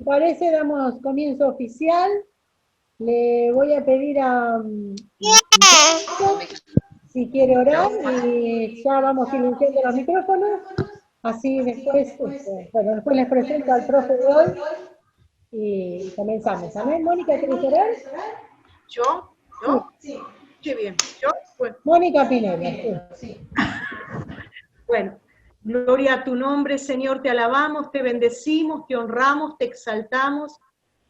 parece, damos comienzo oficial. Le voy a pedir a si quiere orar y ya vamos silenciando los micrófonos. Así después, bueno, después les presento al profe de hoy y comenzamos. ¿Amén? Mónica, ¿querés orar? ¿Yo? Sí. Qué bien. ¿Yo? Bueno. Mónica Pineda, sí. Bueno, gloria a tu nombre, Señor, te alabamos, te bendecimos, te honramos, te exaltamos.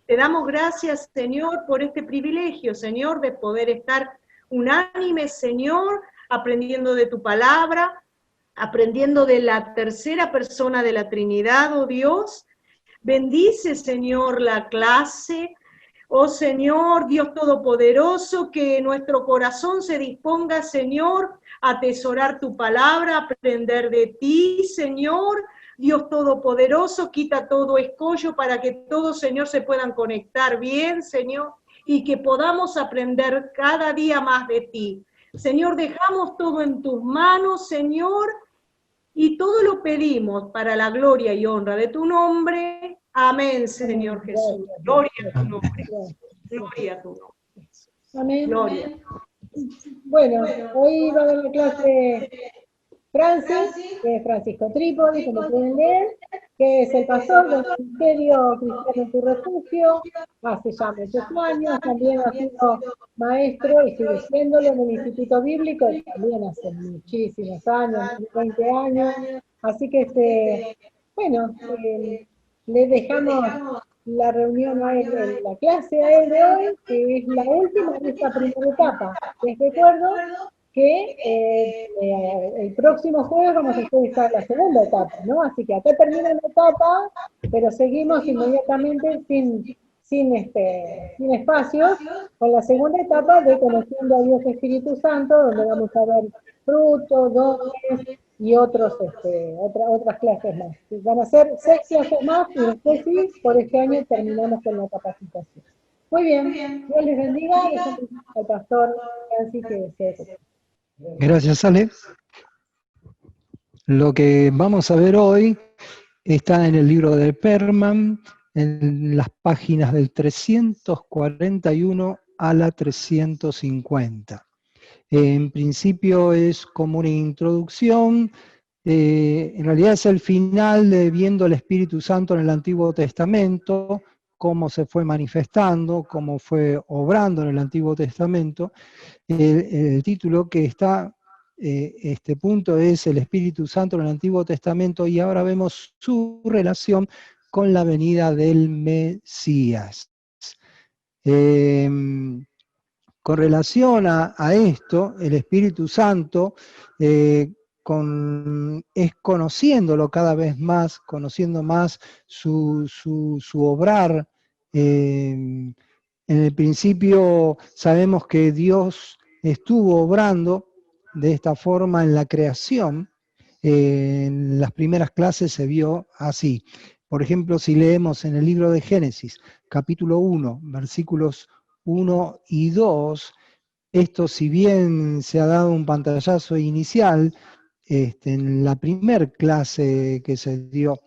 Te damos gracias, Señor, por este privilegio, Señor, de poder estar unánimes, Señor, aprendiendo de tu palabra, aprendiendo de la tercera persona de la Trinidad, oh Dios. Bendice, Señor, la clase. Oh Señor, Dios Todopoderoso, que nuestro corazón se disponga, Señor, a atesorar tu palabra, a aprender de ti, Señor. Dios Todopoderoso, quita todo escollo para que todos, Señor, se puedan conectar bien, Señor, y que podamos aprender cada día más de ti. Señor, dejamos todo en tus manos, Señor, y todo lo pedimos para la gloria y honra de tu nombre. Amén, Señor Jesús. Gloria a tu nombre. Gloria a tu nombre. Amén. Gloria. Bueno, hoy va a dar la clase Francis, que es Francisco Trípodi, como pueden leer, que es el pastor del Ministerio Cristiano en tu Refugio, hace ya muchos años, también ha sido maestro y sigue siéndolo en el Instituto Bíblico, también hace muchísimos años, 20 años, así que bueno, le dejamos la reunión a él, la clase a él de hoy, que es la última de esta primera etapa. Les recuerdo que el próximo jueves vamos a empezar la segunda etapa, ¿no? Así que acá termina la etapa, pero seguimos inmediatamente sin espacios con la segunda etapa de Conociendo a Dios Espíritu Santo, donde vamos a ver frutos, dones y otras clases más. Van a ser 6 clases más y después sí, por este año terminamos con la capacitación. Muy bien, Dios les bendiga, al pastor Francis que se... Gracias, Ale. Lo que vamos a ver hoy está en el libro de Perman, en las páginas del 341 a la 350. En principio es como una introducción, en realidad es el final de viendo el Espíritu Santo en el Antiguo Testamento, cómo se fue manifestando, cómo fue obrando en el Antiguo Testamento. El título que está, este punto es el Espíritu Santo en el Antiguo Testamento, y ahora vemos su relación con la venida del Mesías. Con relación a esto, el Espíritu Santo es conociéndolo cada vez más, conociendo más su obrar. En el principio sabemos que Dios estuvo obrando de esta forma en la creación. En las primeras clases se vio así. Por ejemplo, si leemos en el libro de Génesis, capítulo 1, versículos 1 y 2, esto, si bien se ha dado un pantallazo inicial, en la primera clase que se dio,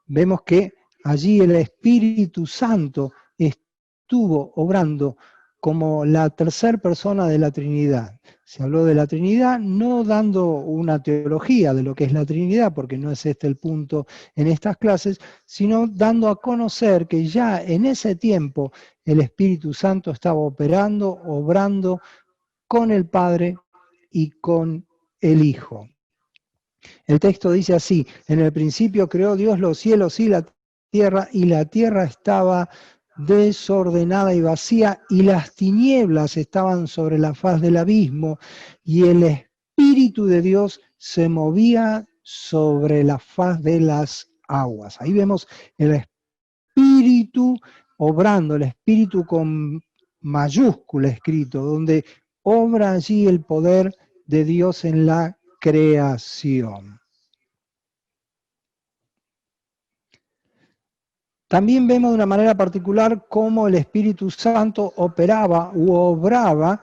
vemos que allí el Espíritu Santo estuvo obrando como la tercera persona de la Trinidad. Se habló de la Trinidad, no dando una teología de lo que es la Trinidad, porque no es este el punto en estas clases, sino dando a conocer que ya en ese tiempo el Espíritu Santo estaba operando, obrando con el Padre y con el Hijo. El texto dice así: en el principio creó Dios los cielos y la tierra estaba desordenada y vacía, y las tinieblas estaban sobre la faz del abismo, y el Espíritu de Dios se movía sobre la faz de las aguas. Ahí vemos el Espíritu obrando, el Espíritu con mayúscula escrito, donde obra allí el poder de Dios en la creación. También vemos de una manera particular cómo el Espíritu Santo operaba u obraba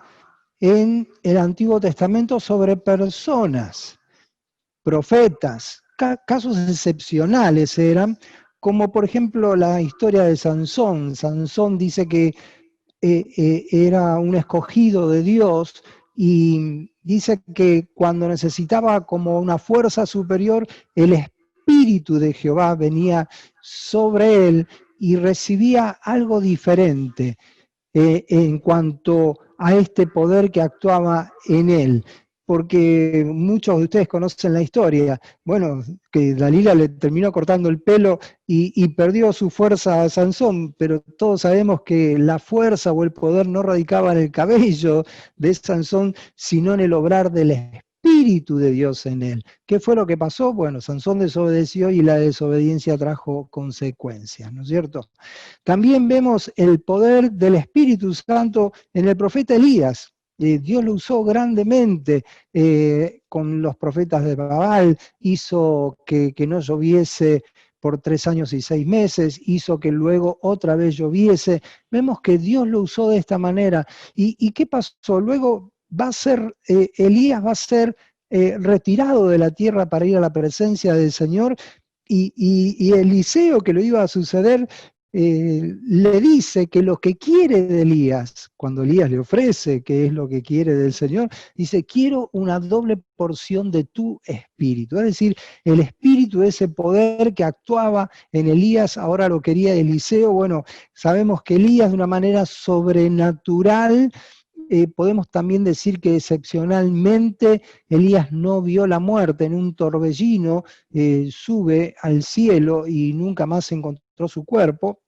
en el Antiguo Testamento sobre personas, profetas. Casos excepcionales eran, como por ejemplo la historia de Sansón. Sansón dice que era un escogido de Dios y dice que cuando necesitaba como una fuerza superior, el Espíritu de Jehová venía sobre él y recibía algo diferente en cuanto a este poder que actuaba en él. Porque muchos de ustedes conocen la historia, bueno, que Dalila le terminó cortando el pelo y perdió su fuerza a Sansón, pero todos sabemos que la fuerza o el poder no radicaba en el cabello de Sansón, sino en el obrar del Espíritu de Dios en él. ¿Qué fue lo que pasó? Bueno, Sansón desobedeció y la desobediencia trajo consecuencias, ¿no es cierto? También vemos el poder del Espíritu Santo en el profeta Elías. Dios lo usó grandemente con los profetas de Baal, hizo que no lloviese por 3 años y 6 meses, hizo que luego otra vez lloviese. Vemos que Dios lo usó de esta manera. ¿Y qué pasó? Luego Elías va a ser retirado de la tierra para ir a la presencia del Señor, y Eliseo, que lo iba a suceder, le dice que lo que quiere de Elías, cuando Elías le ofrece qué es lo que quiere del Señor, dice: quiero una doble porción de tu espíritu. Es decir, el espíritu, ese poder que actuaba en Elías, ahora lo quería Eliseo. Bueno, sabemos que Elías, de una manera sobrenatural, podemos también decir que excepcionalmente Elías no vio la muerte. En un torbellino sube al cielo y nunca más encontró su cuerpo.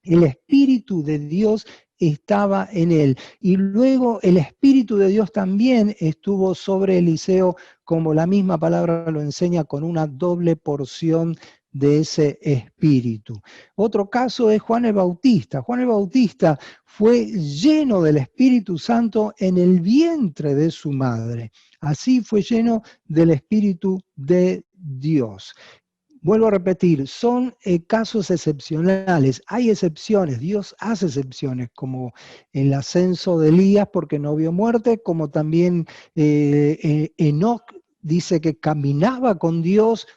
El Espíritu de Dios estaba en él. Y luego el Espíritu de Dios también estuvo sobre Eliseo, como la misma palabra lo enseña, con una doble porción de ese Espíritu. Otro caso es Juan el Bautista. Juan el Bautista fue lleno del Espíritu Santo en el vientre de su madre. Así fue lleno del Espíritu de Dios. Vuelvo a repetir, son casos excepcionales. Hay excepciones, Dios hace excepciones, como el ascenso de Elías porque no vio muerte, como también Enoc dice que caminaba con Dios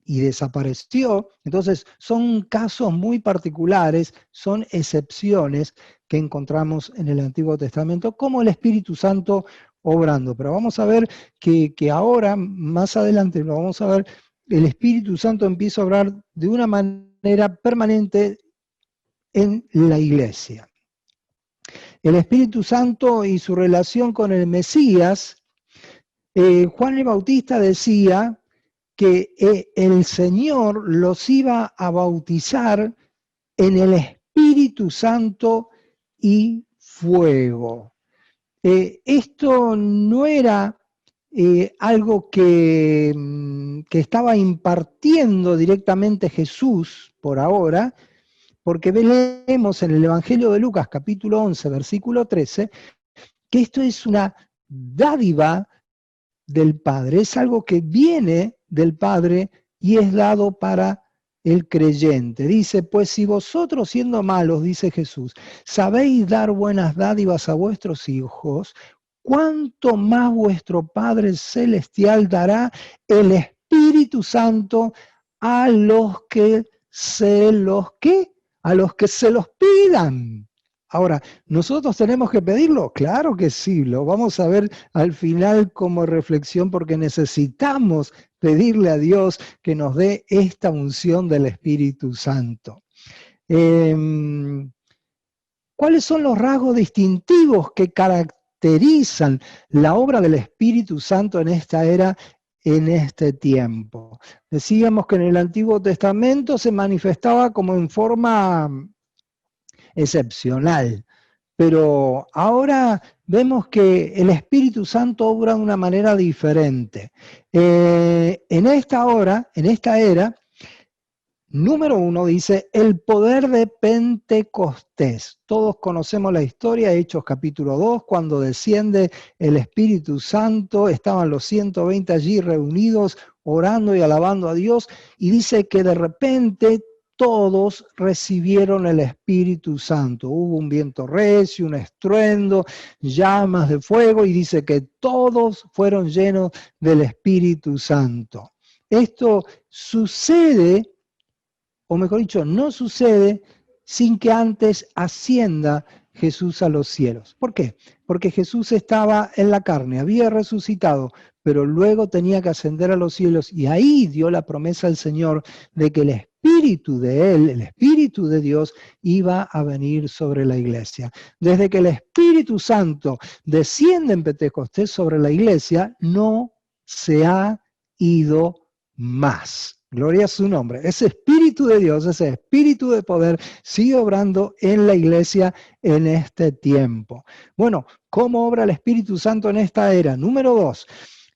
y desapareció. Entonces son casos muy particulares, son excepciones que encontramos en el Antiguo Testamento, como el Espíritu Santo obrando. Pero vamos a ver que ahora, más adelante lo vamos a ver, el Espíritu Santo empieza a obrar de una manera permanente en la iglesia. El Espíritu Santo y su relación con el Mesías, Juan el Bautista decía que el Señor los iba a bautizar en el Espíritu Santo y fuego. Esto no era algo que estaba impartiendo directamente Jesús por ahora, porque leemos en el Evangelio de Lucas, capítulo 11, versículo 13, que esto es una dádiva del Padre, es algo que viene del Padre y es dado para el creyente. Dice: pues si vosotros, siendo malos, dice Jesús, sabéis dar buenas dádivas a vuestros hijos, ¿cuánto más vuestro Padre Celestial dará el Espíritu Santo a los que se los pidan? Ahora, ¿nosotros tenemos que pedirlo? Claro que sí, lo vamos a ver al final como reflexión, porque necesitamos pedirle a Dios que nos dé esta unción del Espíritu Santo. ¿Cuáles son los rasgos distintivos que caracterizan la obra del Espíritu Santo en esta era, en este tiempo? Decíamos que en el Antiguo Testamento se manifestaba como en forma excepcional, pero ahora vemos que el Espíritu Santo obra de una manera diferente. En esta era, número 1 dice: el poder de Pentecostés. Todos conocemos la historia, Hechos capítulo 2, cuando desciende el Espíritu Santo, estaban los 120 allí reunidos, orando y alabando a Dios, y dice que de repente todos recibieron el Espíritu Santo. Hubo un viento recio, un estruendo, llamas de fuego, y dice que todos fueron llenos del Espíritu Santo. Esto sucede o mejor dicho, no sucede sin que antes ascienda Jesús a los cielos. ¿Por qué? Porque Jesús estaba en la carne, había resucitado, pero luego tenía que ascender a los cielos, y ahí dio la promesa al Señor de que el Espíritu de Él, el Espíritu de Dios, iba a venir sobre la iglesia. Desde que el Espíritu Santo desciende en Pentecostés sobre la iglesia, no se ha ido más. Gloria a su nombre. Ese Espíritu de Dios, ese Espíritu de poder, sigue obrando en la iglesia en este tiempo. Bueno, ¿cómo obra el Espíritu Santo en esta era? Número 2,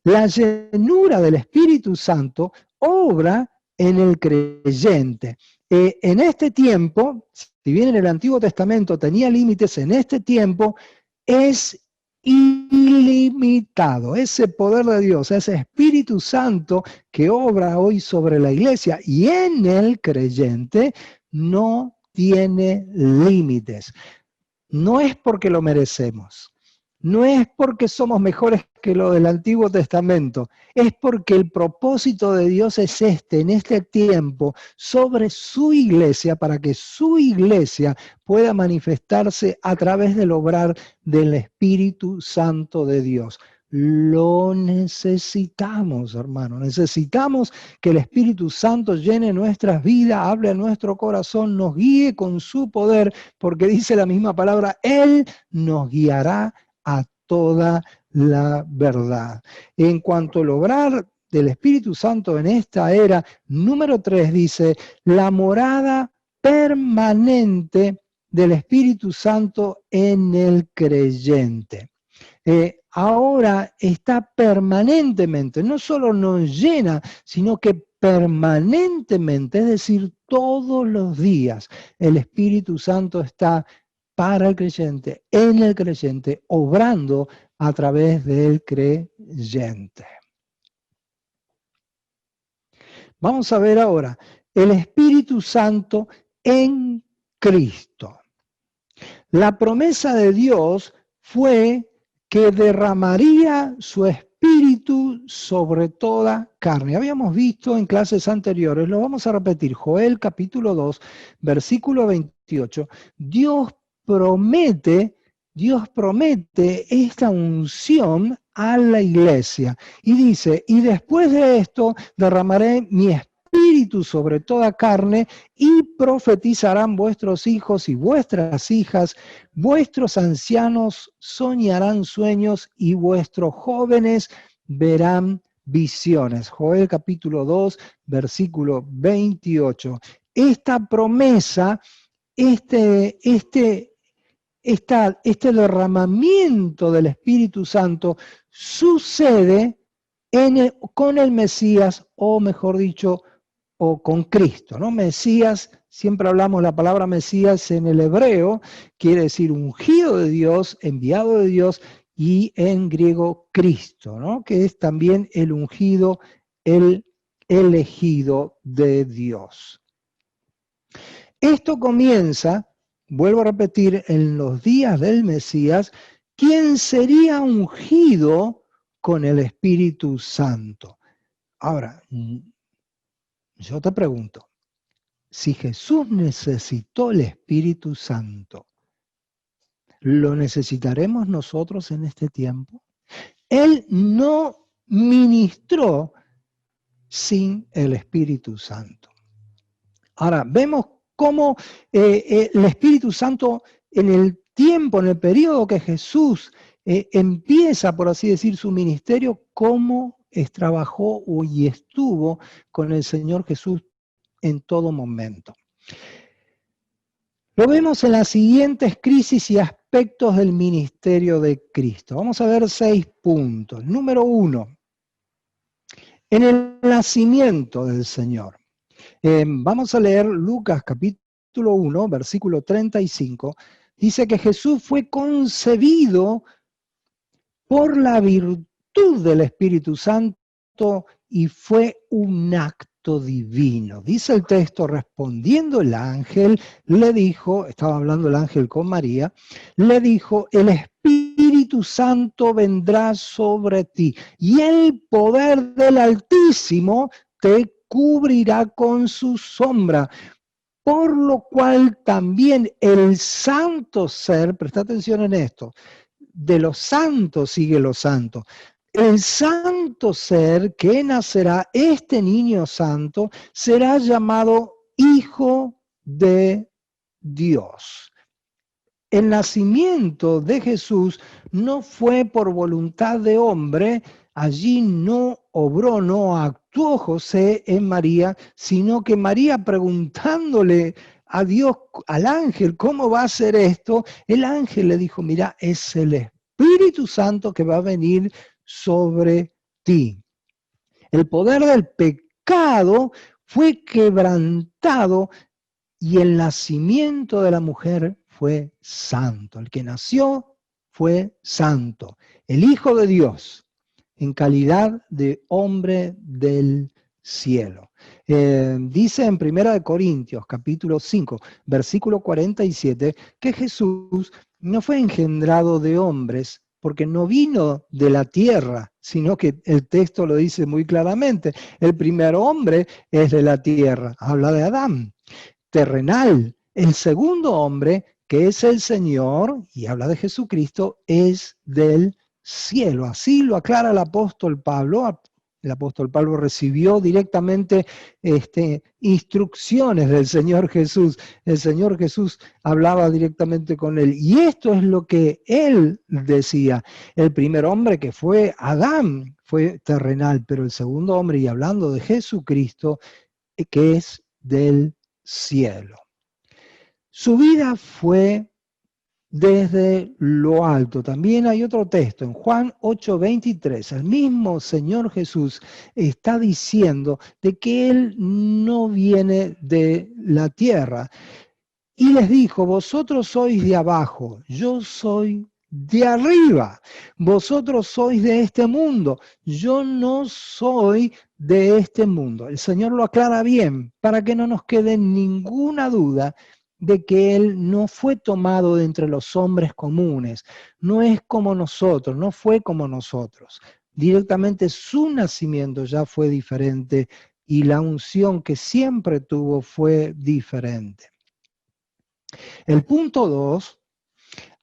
la llenura del Espíritu Santo obra en el creyente. En este tiempo, si bien en el Antiguo Testamento tenía límites, en este tiempo es ilimitado. Ese poder de Dios, ese Espíritu Santo que obra hoy sobre la iglesia y en el creyente, no tiene límites. No es porque lo merecemos, no es porque somos mejores que lo del Antiguo Testamento, es porque el propósito de Dios es en este tiempo, sobre su iglesia, para que su iglesia pueda manifestarse a través del obrar del Espíritu Santo de Dios. Lo necesitamos, hermano. Necesitamos que el Espíritu Santo llene nuestras vidas, hable a nuestro corazón, nos guíe con su poder, porque dice la misma palabra, Él nos guiará a toda la verdad. En cuanto al obrar del Espíritu Santo en esta era, número 3 dice, la morada permanente del Espíritu Santo en el creyente. Ahora está permanentemente, no solo nos llena, sino que permanentemente, es decir, todos los días, el Espíritu Santo está para el creyente, en el creyente, obrando a través del creyente. Vamos a ver ahora el Espíritu Santo en Cristo. La promesa de Dios fue que derramaría su Espíritu sobre toda carne. Habíamos visto en clases anteriores, lo vamos a repetir, Joel capítulo 2, versículo 28, Dios promete esta unción a la iglesia. Y dice, y después de esto derramaré mi Espíritu sobre toda carne y profetizarán vuestros hijos y vuestras hijas, vuestros ancianos soñarán sueños y vuestros jóvenes verán visiones. Joel capítulo 2, versículo 28. Esta promesa, este derramamiento del Espíritu Santo sucede con el Mesías, o mejor dicho, o con Cristo, ¿no? Mesías, siempre hablamos la palabra Mesías en el hebreo, quiere decir ungido de Dios, enviado de Dios, y en griego Cristo, ¿no? Que es también el ungido, el elegido de Dios. Esto comienza, vuelvo a repetir, en los días del Mesías, quien sería ungido con el Espíritu Santo. Ahora, yo te pregunto, si Jesús necesitó el Espíritu Santo, ¿lo necesitaremos nosotros en este tiempo? Él no ministró sin el Espíritu Santo. Ahora, vemos cómo el Espíritu Santo en el tiempo, en el periodo que Jesús empieza, por así decir, su ministerio, cómo trabajó y estuvo con el Señor Jesús en todo momento. Lo vemos en las siguientes crisis y aspectos del ministerio de Cristo. Vamos a ver 6 puntos. Número 1, en el nacimiento del Señor. Vamos a leer Lucas capítulo 1, versículo 35. Dice que Jesús fue concebido por la virtud del Espíritu Santo y fue un acto divino. Dice el texto, respondiendo el ángel, le dijo, estaba hablando el ángel con María, le dijo, el Espíritu Santo vendrá sobre ti y el poder del Altísimo te cubrirá con su sombra. por lo cual también el santo ser, presta atención en esto, de los santos sigue los santos. El santo ser que nacerá, este niño santo, será llamado Hijo de Dios. El nacimiento de Jesús no fue por voluntad de hombre, allí no obró, no actuó José en María, sino que María preguntándole a Dios, al ángel, ¿cómo va a ser esto? El ángel le dijo, mira, es el Espíritu Santo que va a venir sobre ti. El poder del pecado fue quebrantado y el nacimiento de la mujer fue santo. El que nació fue santo. El Hijo de Dios, en calidad de hombre del cielo. Dice en 1 Corintios, capítulo 5, versículo 47, que Jesús no fue engendrado de hombres, porque no vino de la tierra, sino que el texto lo dice muy claramente. El primer hombre es de la tierra, habla de Adán, terrenal. El segundo hombre, que es el Señor, y habla de Jesucristo, es del cielo. Así lo aclara el apóstol Pablo. El apóstol Pablo recibió directamente instrucciones del Señor Jesús. El Señor Jesús hablaba directamente con él. Y esto es lo que él decía. El primer hombre, que fue Adán, fue terrenal, pero el segundo hombre, y hablando de Jesucristo, que es del cielo. Su vida fue desde lo alto. También hay otro texto, en Juan 8:23, el mismo Señor Jesús está diciendo de que Él no viene de la tierra. Y les dijo, vosotros sois de abajo, yo soy de arriba. Vosotros sois de este mundo, yo no soy de este mundo. El Señor lo aclara bien para que no nos quede ninguna duda de que Él no fue tomado de entre los hombres comunes, no es como nosotros, no fue como nosotros. Directamente su nacimiento ya fue diferente y la unción que siempre tuvo fue diferente. El punto 2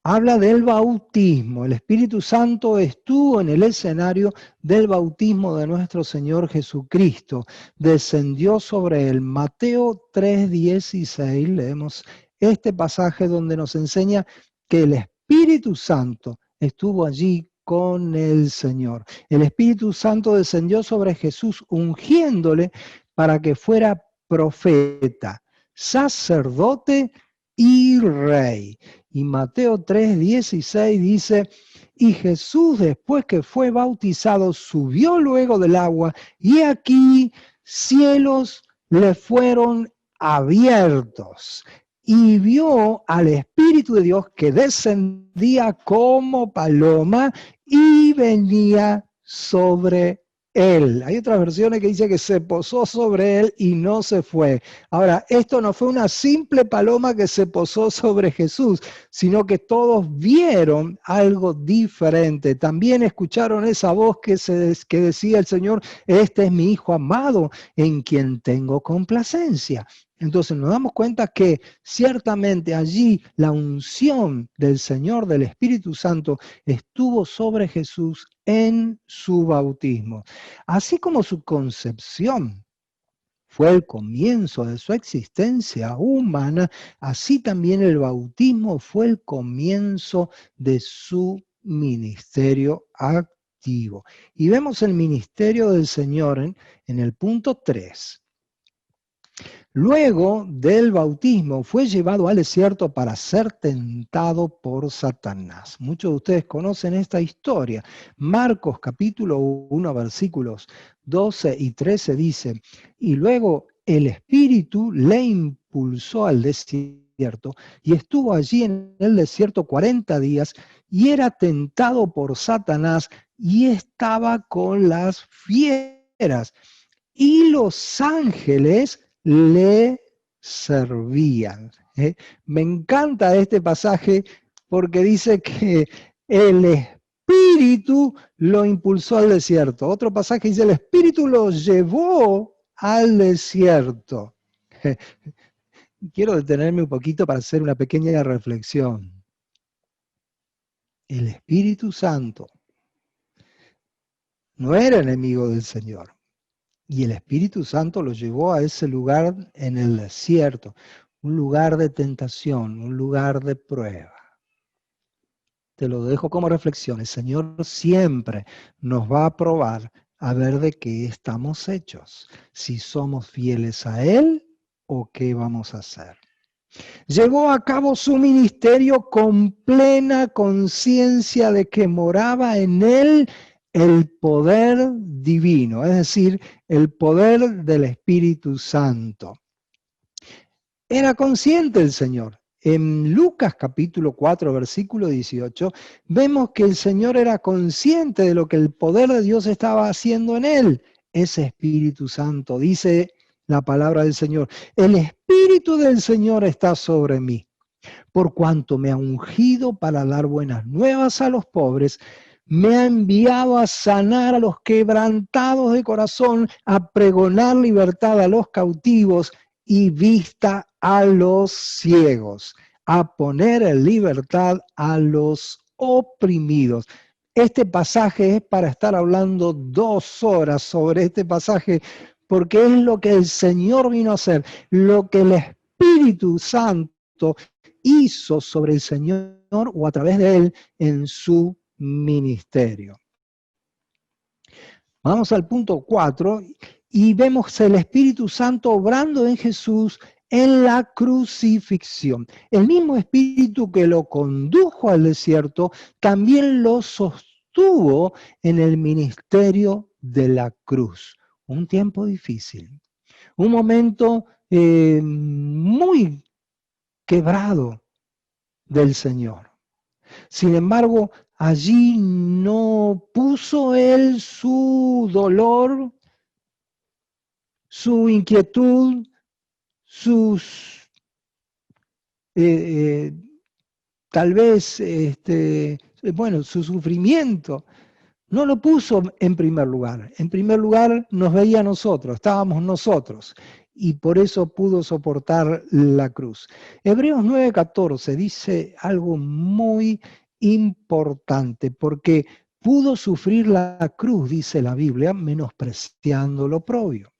habla del bautismo. El Espíritu Santo estuvo en el escenario del bautismo de nuestro Señor Jesucristo. Descendió sobre él. Mateo 3:16, leemos este pasaje donde nos enseña que el Espíritu Santo estuvo allí con el Señor. El Espíritu Santo descendió sobre Jesús ungiéndole para que fuera profeta, sacerdote y rey. Y Mateo 3:16 dice, y Jesús después que fue bautizado subió luego del agua y aquí cielos le fueron abiertos y vio al Espíritu de Dios que descendía como paloma y venía sobre él. Hay otras versiones que dice que se posó sobre él y no se fue. Ahora, esto no fue una simple paloma que se posó sobre Jesús, sino que todos vieron algo diferente. También escucharon esa voz que decía el Señor, este es mi Hijo amado, en quien tengo complacencia. Entonces nos damos cuenta que ciertamente allí la unción del Señor, del Espíritu Santo, estuvo sobre Jesús en su bautismo. Así como su concepción fue el comienzo de su existencia humana, así también el bautismo fue el comienzo de su ministerio activo. Y vemos el ministerio del Señor en el punto 3. Luego del bautismo fue llevado al desierto para ser tentado por Satanás. Muchos de ustedes conocen esta historia. Marcos capítulo 1 versículos 12 y 13 dice, y luego el Espíritu le impulsó al desierto y estuvo allí en el desierto 40 días y era tentado por Satanás y estaba con las fieras. Y los ángeles le servían. Me encanta este pasaje porque dice que el Espíritu lo impulsó al desierto. Otro pasaje dice, el Espíritu lo llevó al desierto. quiero detenerme un poquito para hacer una pequeña reflexión. El Espíritu Santo no era enemigo del Señor. Y el Espíritu Santo lo llevó a ese lugar en el desierto, un lugar de tentación, un lugar de prueba. Te lo dejo como reflexión. El Señor siempre nos va a probar a ver de qué estamos hechos, si somos fieles a Él o qué vamos a hacer. Llevó a cabo su ministerio con plena conciencia de que moraba en Él el poder divino, es decir, el poder del Espíritu Santo. Era consciente el Señor. En Lucas capítulo 4, versículo 18, vemos que el Señor era consciente de lo que el poder de Dios estaba haciendo en Él. Ese Espíritu Santo, dice la palabra del Señor, el Espíritu del Señor está sobre mí, por cuanto me ha ungido para dar buenas nuevas a los pobres, me ha enviado a sanar a los quebrantados de corazón, a pregonar libertad a los cautivos y vista a los ciegos, a poner en libertad a los oprimidos. Este pasaje es para estar hablando 2 horas sobre este pasaje, porque es lo que el Señor vino a hacer, lo que el Espíritu Santo hizo sobre el Señor o a través de Él en su ministerio. Vamos al punto 4 y vemos el Espíritu Santo obrando en Jesús en la crucifixión. El mismo Espíritu que lo condujo al desierto también lo sostuvo en el ministerio de la cruz. Un tiempo difícil, un momento muy quebrado del Señor. Sin embargo, allí no puso Él su dolor, su inquietud, sus tal vez su sufrimiento. No lo puso en primer lugar. En primer lugar nos veía a nosotros, estábamos nosotros. Y por eso pudo soportar la cruz. Hebreos 9:14 dice algo muy importante, porque pudo sufrir la cruz, dice la Biblia, menospreciando lo oprobio.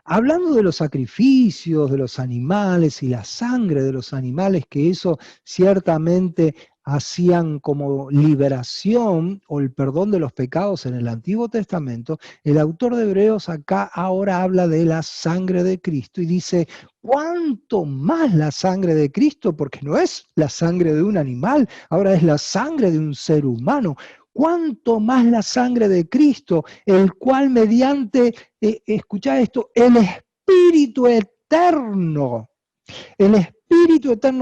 Hablando de los sacrificios, de los animales y la sangre de los animales, que eso ciertamente hacían como liberación o el perdón de los pecados en el Antiguo Testamento, el autor de Hebreos acá ahora habla de la sangre de Cristo y dice, ¿cuánto más la sangre de Cristo? Porque no es la sangre de un animal, ahora es la sangre de un ser humano. ¿Cuánto más la sangre de Cristo, el cual mediante, escuchá esto, el Espíritu Eterno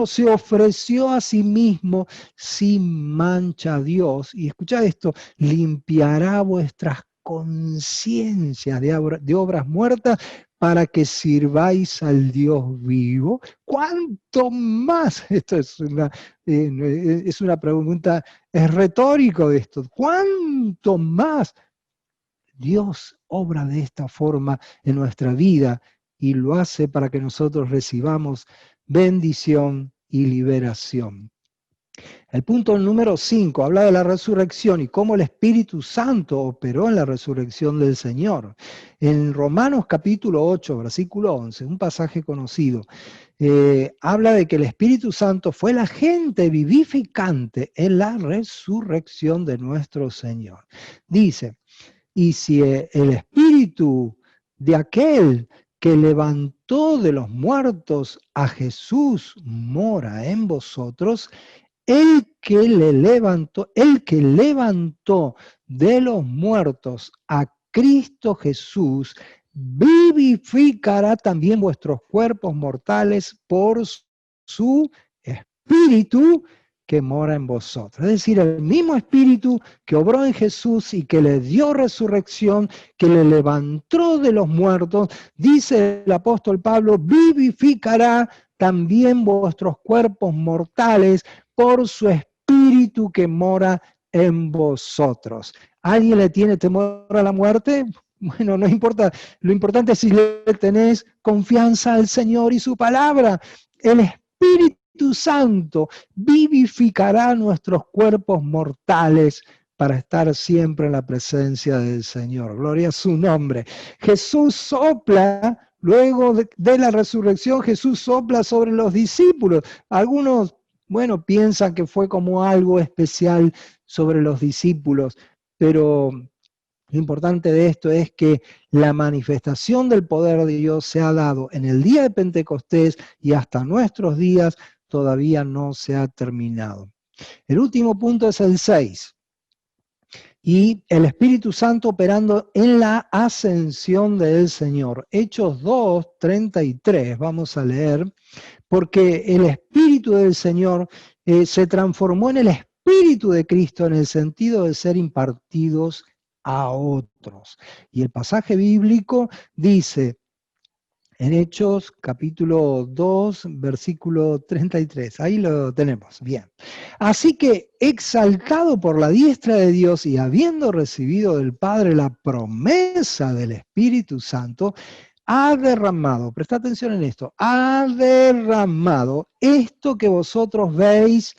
se ofreció a sí mismo sin mancha a Dios? Y escuchá esto, limpiará vuestras conciencias de obras muertas para que sirváis al Dios vivo. ¿Cuánto más? Esto es una pregunta, es retórico de esto. ¿Cuánto más Dios obra de esta forma en nuestra vida y lo hace para que nosotros recibamos bendición y liberación? El punto número 5 habla de la resurrección y cómo el Espíritu Santo operó en la resurrección del Señor. En Romanos capítulo 8, versículo 11, un pasaje conocido, habla de que el Espíritu Santo fue el agente vivificante en la resurrección de nuestro Señor. Dice, y si el Espíritu de aquel que levantó de los muertos a Jesús mora en vosotros, el que levantó de los muertos a Cristo Jesús, vivificará también vuestros cuerpos mortales por su Espíritu que mora en vosotros. Es decir, el mismo Espíritu que obró en Jesús y que le dio resurrección, que le levantó de los muertos, dice el apóstol Pablo, vivificará también vuestros cuerpos mortales por su Espíritu que mora en vosotros. ¿Alguien le tiene temor a la muerte? Bueno, no importa, lo importante es si le tenés confianza al Señor y su palabra. El Espíritu Santo vivificará nuestros cuerpos mortales para estar siempre en la presencia del Señor. Gloria a su nombre. Jesús sopla, luego de la resurrección, Jesús sopla sobre los discípulos. Algunos, bueno, piensan que fue como algo especial sobre los discípulos, pero lo importante de esto es que la manifestación del poder de Dios se ha dado en el día de Pentecostés y hasta nuestros días todavía no se ha terminado. El último punto es el 6. Y el Espíritu Santo operando en la ascensión del Señor. Hechos 2:33, vamos a leer, porque el Espíritu del Señor se transformó en el Espíritu de Cristo en el sentido de ser impartidos a otros. Y el pasaje bíblico dice, en Hechos capítulo 2, versículo 33, ahí lo tenemos, bien. Así que, exaltado por la diestra de Dios y habiendo recibido del Padre la promesa del Espíritu Santo, ha derramado, presta atención en esto, ha derramado esto que vosotros veis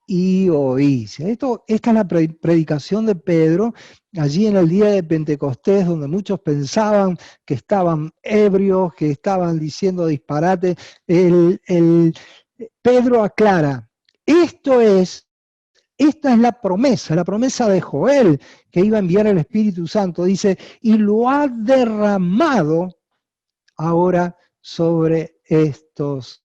y oís. Esta es la predicación de Pedro, allí en el día de Pentecostés, donde muchos pensaban que estaban ebrios, que estaban diciendo disparate. Pedro aclara, esta es la promesa de Joel, que iba a enviar el Espíritu Santo. Dice, y lo ha derramado ahora sobre estos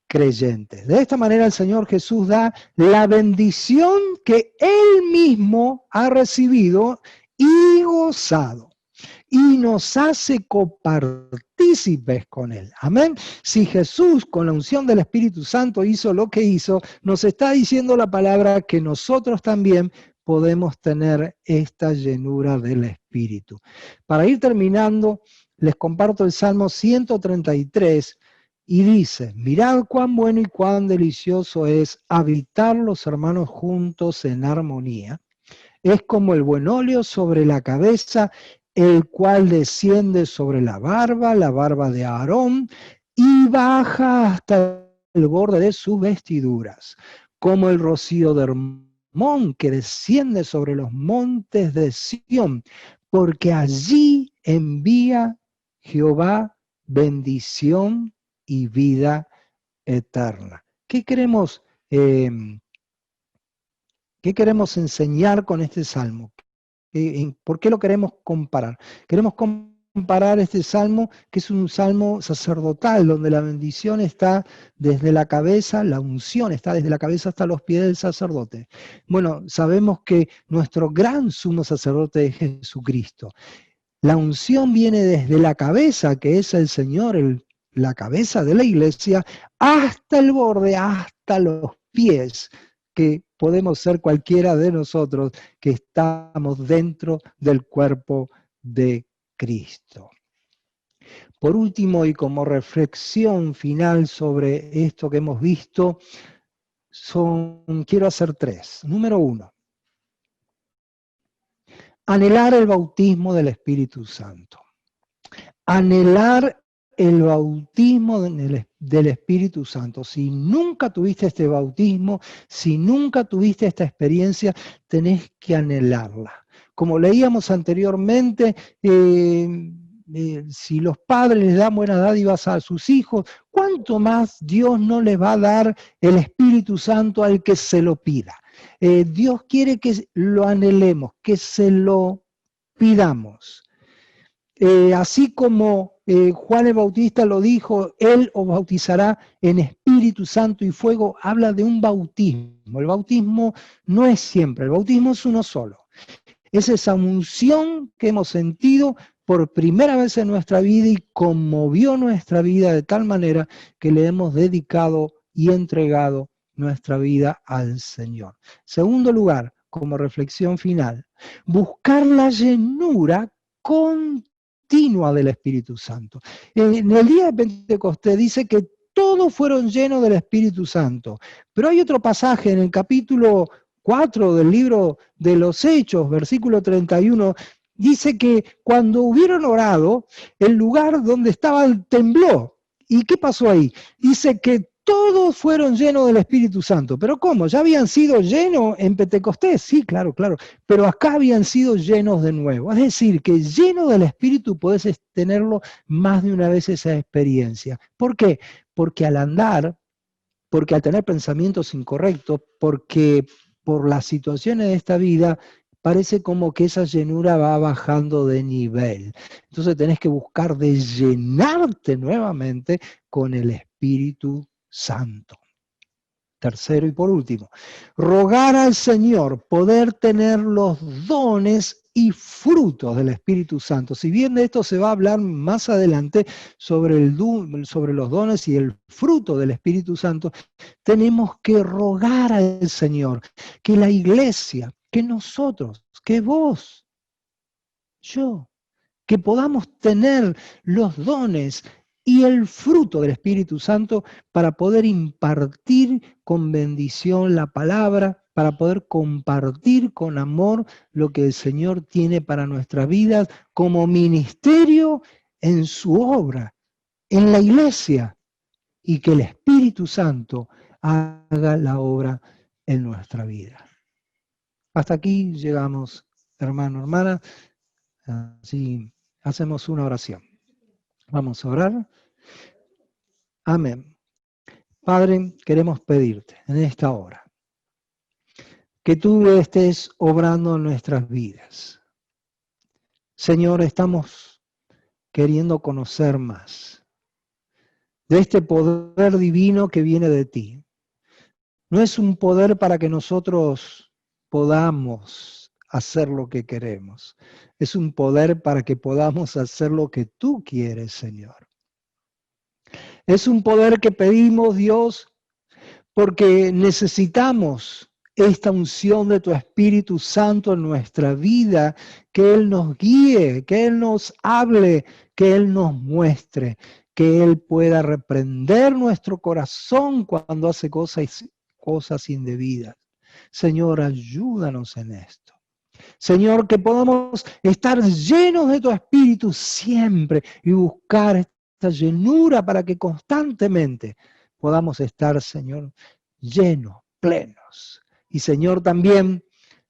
creyentes. De esta manera el Señor Jesús da la bendición que Él mismo ha recibido y gozado, y nos hace copartícipes con Él. Amén. Si Jesús con la unción del Espíritu Santo hizo lo que hizo, nos está diciendo la palabra que nosotros también podemos tener esta llenura del Espíritu. Para ir terminando, les comparto el Salmo 133, y dice, mirad cuán bueno y cuán delicioso es habitar los hermanos juntos en armonía. Es como el buen óleo sobre la cabeza, el cual desciende sobre la barba de Aarón, y baja hasta el borde de sus vestiduras, como el rocío de Hermón que desciende sobre los montes de Sión, porque allí envía Jehová bendición y vida eterna. ¿Qué queremos enseñar con este salmo? ¿Por qué lo queremos comparar? Queremos comparar este salmo, que es un salmo sacerdotal, donde la bendición está desde la cabeza, la unción está desde la cabeza hasta los pies del sacerdote. Bueno, sabemos que nuestro gran sumo sacerdote es Jesucristo. La unción viene desde la cabeza, que es el Señor, la cabeza de la iglesia, hasta el borde, hasta los pies, que podemos ser cualquiera de nosotros que estamos dentro del cuerpo de Cristo. Por último, y como reflexión final sobre esto que hemos visto, quiero hacer 3. Número 1. Anhelar el bautismo del Espíritu Santo. Anhelar el bautismo del Espíritu Santo. Si nunca tuviste este bautismo, si nunca tuviste esta experiencia, tenés que anhelarla. Como leíamos anteriormente, si los padres les dan buenas dádivas a sus hijos, ¿cuánto más Dios no les va a dar el Espíritu Santo al que se lo pida? Dios quiere que lo anhelemos, que se lo pidamos. Así como Juan el Bautista lo dijo, Él os bautizará en Espíritu Santo y fuego, habla de un bautismo. El bautismo no es siempre, el bautismo es uno solo. Es esa unción que hemos sentido por primera vez en nuestra vida y conmovió nuestra vida de tal manera que le hemos dedicado y entregado nuestra vida al Señor. Segundo lugar, como reflexión final, buscar la llenura continua del Espíritu Santo. En el día de Pentecostés dice que todos fueron llenos del Espíritu Santo, pero hay otro pasaje en el capítulo 4 del libro de los Hechos, versículo 31, dice que cuando hubieron orado, el lugar donde estaban tembló. ¿Y qué pasó ahí? Dice que todos fueron llenos del Espíritu Santo. ¿Pero cómo? ¿Ya habían sido llenos en Pentecostés? Sí, claro, claro. Pero acá habían sido llenos de nuevo. Es decir, que lleno del Espíritu puedes tenerlo más de una vez esa experiencia. ¿Por qué? Porque al andar, porque al tener pensamientos incorrectos, porque por las situaciones de esta vida, parece como que esa llenura va bajando de nivel. Entonces tenés que buscar de llenarte nuevamente con el Espíritu Santo. Tercero y por último, rogar al Señor poder tener los dones y frutos del Espíritu Santo. Si bien de esto se va a hablar más adelante sobre los dones y el fruto del Espíritu Santo, tenemos que rogar al Señor que la iglesia, que nosotros, que vos, yo, que podamos tener los dones y el fruto del Espíritu Santo para poder impartir con bendición la palabra, para poder compartir con amor lo que el Señor tiene para nuestras vidas como ministerio en su obra, en la iglesia, y que el Espíritu Santo haga la obra en nuestra vida. Hasta aquí llegamos, hermano, hermana. Así hacemos una oración. Vamos a orar. Amén. Padre, queremos pedirte en esta hora que tú estés obrando en nuestras vidas. Señor, estamos queriendo conocer más de este poder divino que viene de ti. No es un poder para que nosotros podamos hacer lo que queremos. Es un poder para que podamos hacer lo que tú quieres, Señor. Es un poder que pedimos, Dios, porque necesitamos esta unción de tu Espíritu Santo en nuestra vida, que Él nos guíe, que Él nos hable, que Él nos muestre, que Él pueda reprender nuestro corazón cuando hace cosas indebidas. Señor, ayúdanos en esto. Señor, que podamos estar llenos de tu Espíritu siempre y buscar esta llenura para que constantemente podamos estar, Señor, llenos, plenos. Y Señor, también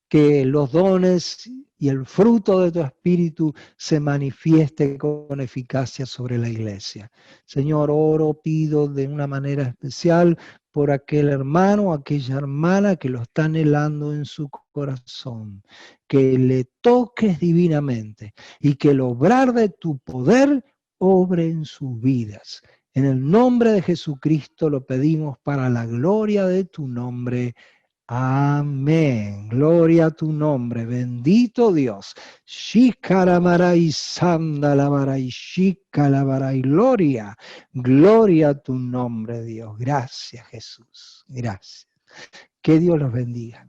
que los dones y el fruto de tu Espíritu se manifieste con eficacia sobre la iglesia. Señor, oro, pido de una manera especial por aquel hermano, aquella hermana que lo está anhelando en su corazón, que le toques divinamente y que el obrar de tu poder obre en sus vidas. En el nombre de Jesucristo lo pedimos para la gloria de tu nombre. Amén. Gloria a tu nombre. Bendito Dios. Shikarabarai sandalabarai shikalabarai. Gloria. Gloria a tu nombre, Dios. Gracias, Jesús. Gracias. Que Dios los bendiga.